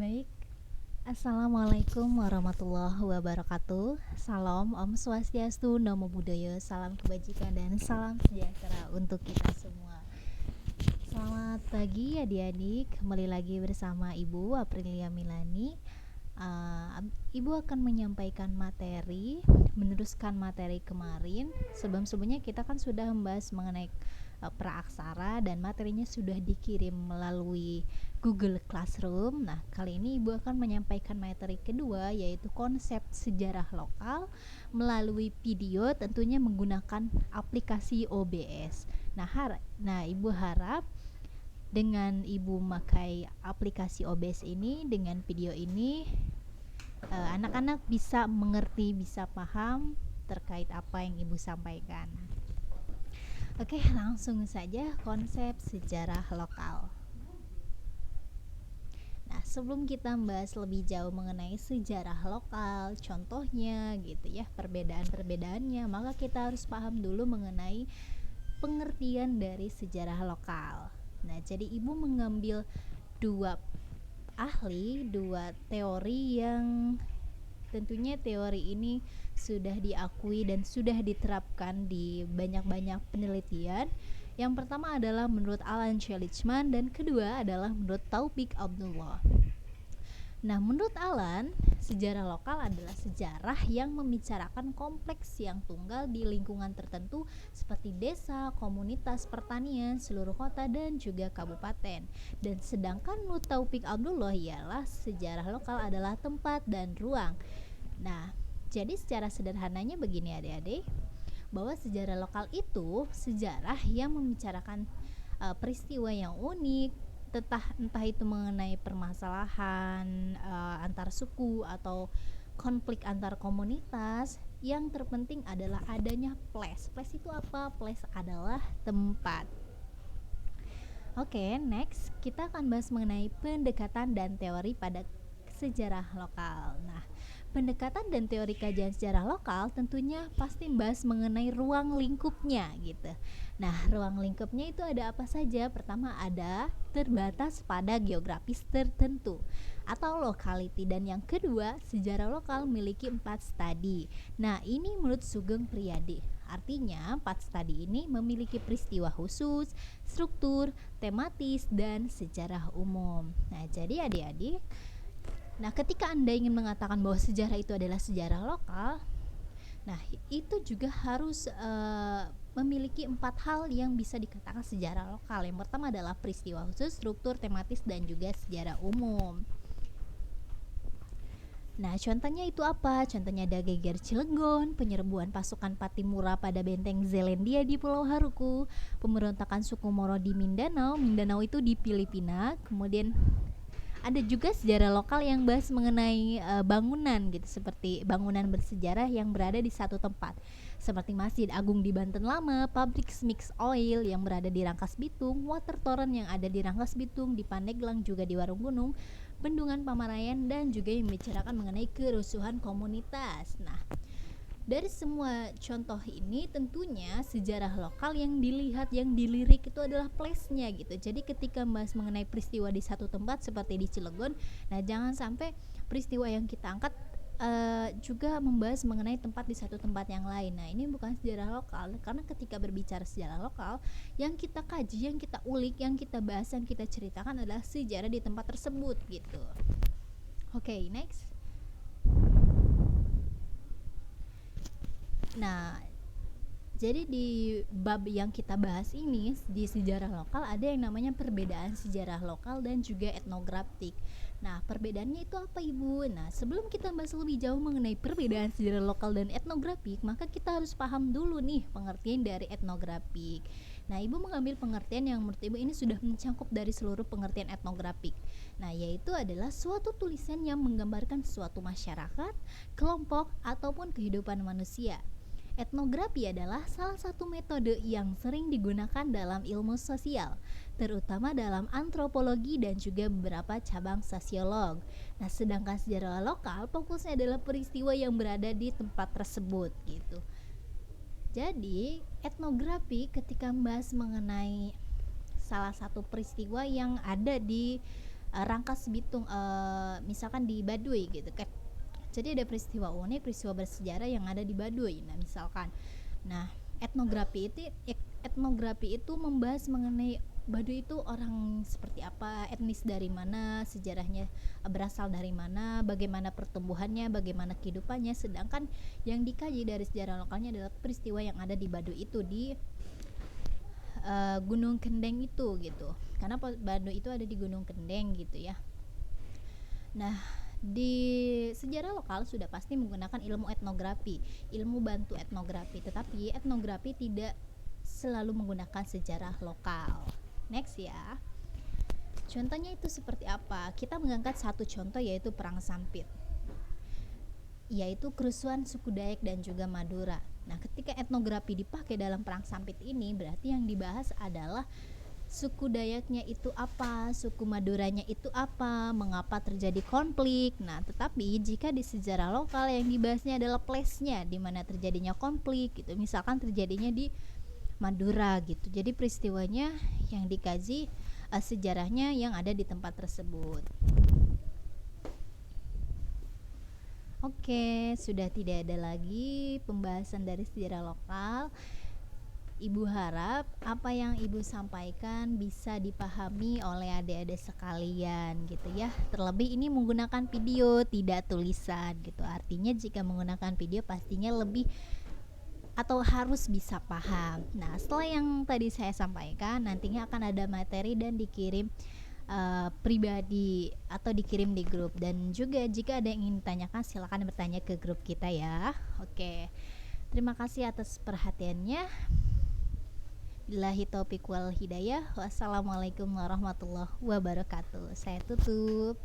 Baik, Assalamualaikum warahmatullahi wabarakatuh. Salam Om Swastiastu, Namo Buddhaya, salam kebajikan dan salam sejahtera untuk kita semua. Selamat pagi adik-adik, kembali lagi bersama Ibu Aprilia Milani. Ibu akan menyampaikan materi, meneruskan materi kemarin. Sebelumnya kita kan sudah membahas mengenai praaksara dan materinya sudah dikirim melalui Google Classroom. Nah, kali ini Ibu akan menyampaikan materi kedua, yaitu konsep sejarah lokal melalui video, tentunya menggunakan aplikasi OBS. Nah, Ibu harap dengan Ibu memakai aplikasi OBS ini, dengan video ini, anak-anak bisa mengerti, bisa paham terkait apa yang Ibu sampaikan. Oke, langsung saja konsep sejarah lokal. Nah, sebelum kita membahas lebih jauh mengenai sejarah lokal, contohnya gitu ya, perbedaan-perbedaannya, maka kita harus paham dulu mengenai pengertian dari sejarah lokal. Nah, jadi Ibu mengambil dua teori yang tentunya teori ini sudah diakui dan sudah diterapkan di banyak-banyak penelitian. Yang pertama adalah menurut Alan Seligman dan kedua adalah menurut Taufik Abdullah. Nah, menurut Alan, sejarah lokal adalah sejarah yang membicarakan kompleks yang tunggal di lingkungan tertentu seperti desa, komunitas, pertanian, seluruh kota, dan juga kabupaten. Dan sedangkan menurut Taufik Abdullah ialah sejarah lokal adalah tempat dan ruang. Nah, jadi secara sederhananya begini adik-adik, bahwa sejarah lokal itu sejarah yang membicarakan peristiwa yang unik, entah itu mengenai permasalahan antar suku atau konflik antar komunitas. Yang terpenting adalah adanya place. Place itu apa? Place adalah tempat. Oke, next kita akan bahas mengenai pendekatan dan teori pada sejarah lokal. Nah, pendekatan dan teori kajian sejarah lokal tentunya pasti membahas mengenai ruang lingkupnya gitu. Nah, ruang lingkupnya itu ada apa saja? Pertama, ada terbatas pada geografis tertentu atau locality, dan yang kedua, sejarah lokal memiliki 4 studi. Nah, ini menurut Sugeng Priadi. Artinya 4 studi ini memiliki peristiwa khusus, struktur, tematis, dan sejarah umum. Nah, jadi adik-adik, ketika Anda ingin mengatakan bahwa sejarah itu adalah sejarah lokal, nah itu juga harus memiliki 4 hal yang bisa dikatakan sejarah lokal. Yang pertama adalah peristiwa khusus, struktur, tematis, dan juga sejarah umum. Nah, contohnya itu apa? Contohnya ada geger Cilegon, penyerbuan pasukan Patimura pada benteng Zelandia di Pulau Haruku, pemberontakan suku Moro di Mindanao. Mindanao itu di Filipina. Kemudian ada juga sejarah lokal yang bahas mengenai bangunan gitu, seperti bangunan bersejarah yang berada di satu tempat, seperti Masjid Agung di Banten Lama, pabrik Mix Oil yang berada di Rangkas Bitung, water torrent yang ada di Rangkas Bitung, di Pandeglang juga di Warung Gunung, Bendungan Pamarayan, dan juga yang membicarakan mengenai kerusuhan komunitas. Nah, dari semua contoh ini tentunya sejarah lokal yang dilihat, yang dilirik itu adalah place-nya gitu. Jadi ketika membahas mengenai peristiwa di satu tempat seperti di Cilegon, nah jangan sampai peristiwa yang kita angkat juga membahas mengenai tempat di satu tempat yang lain. Nah, ini bukan sejarah lokal, karena ketika berbicara sejarah lokal, yang kita kaji, yang kita ulik, yang kita bahas, yang kita ceritakan adalah sejarah di tempat tersebut gitu. Oke, next. Nah, jadi di bab yang kita bahas ini, di sejarah lokal, ada yang namanya perbedaan sejarah lokal dan juga etnografik. Nah, perbedaannya itu apa, Ibu? Nah, sebelum kita bahas lebih jauh mengenai perbedaan sejarah lokal dan etnografik, maka kita harus paham dulu nih pengertian dari etnografik. Nah, Ibu mengambil pengertian yang menurut Ibu ini sudah mencakup dari seluruh pengertian etnografik. Nah, yaitu adalah suatu tulisan yang menggambarkan suatu masyarakat, kelompok, ataupun kehidupan manusia. Etnografi adalah salah satu metode yang sering digunakan dalam ilmu sosial, terutama dalam antropologi dan juga beberapa cabang sosiolog. Nah, sedangkan sejarah lokal fokusnya adalah peristiwa yang berada di tempat tersebut gitu. Jadi, etnografi ketika membahas mengenai salah satu peristiwa yang ada di Rangkas Bitung, misalkan di Baduy gitu kan. Jadi ada peristiwa unik, peristiwa bersejarah yang ada di Baduy. Nah, misalkan. Nah, etnografi itu membahas mengenai Baduy itu orang seperti apa, etnis dari mana, sejarahnya berasal dari mana, bagaimana pertumbuhannya, bagaimana kehidupannya. Sedangkan yang dikaji dari sejarah lokalnya adalah peristiwa yang ada di Baduy itu, di Gunung Kendeng itu gitu. Karena Baduy itu ada di Gunung Kendeng gitu ya. Nah, di sejarah lokal sudah pasti menggunakan ilmu etnografi, ilmu bantu etnografi, tetapi etnografi tidak selalu menggunakan sejarah lokal. Next ya. Contohnya itu seperti apa? Kita mengangkat satu contoh, yaitu Perang Sampit, yaitu kerusuhan suku Dayak dan juga Madura. Nah, ketika etnografi dipakai dalam Perang Sampit ini, berarti yang dibahas adalah suku Dayaknya itu apa, suku Maduranya itu apa, mengapa terjadi konflik. Nah, tetapi jika di sejarah lokal yang dibahasnya adalah place-nya, di mana terjadinya konflik gitu. Misalkan terjadinya di Madura gitu. Jadi peristiwanya yang dikaji sejarahnya yang ada di tempat tersebut. Oke, sudah tidak ada lagi pembahasan dari sejarah lokal. Ibu harap apa yang Ibu sampaikan bisa dipahami oleh adik-adik sekalian gitu ya. Terlebih ini menggunakan video, tidak tulisan gitu. Artinya jika menggunakan video pastinya lebih atau harus bisa paham. Nah, setelah yang tadi saya sampaikan, nantinya akan ada materi dan dikirim pribadi atau dikirim di grup. Dan juga jika ada yang ingin ditanyakan, silakan bertanya ke grup kita ya. Oke, terima kasih atas perhatiannya. Billahi taufiq wal hidayah. Wassalamualaikum warahmatullahi wabarakatuh. Saya tutup.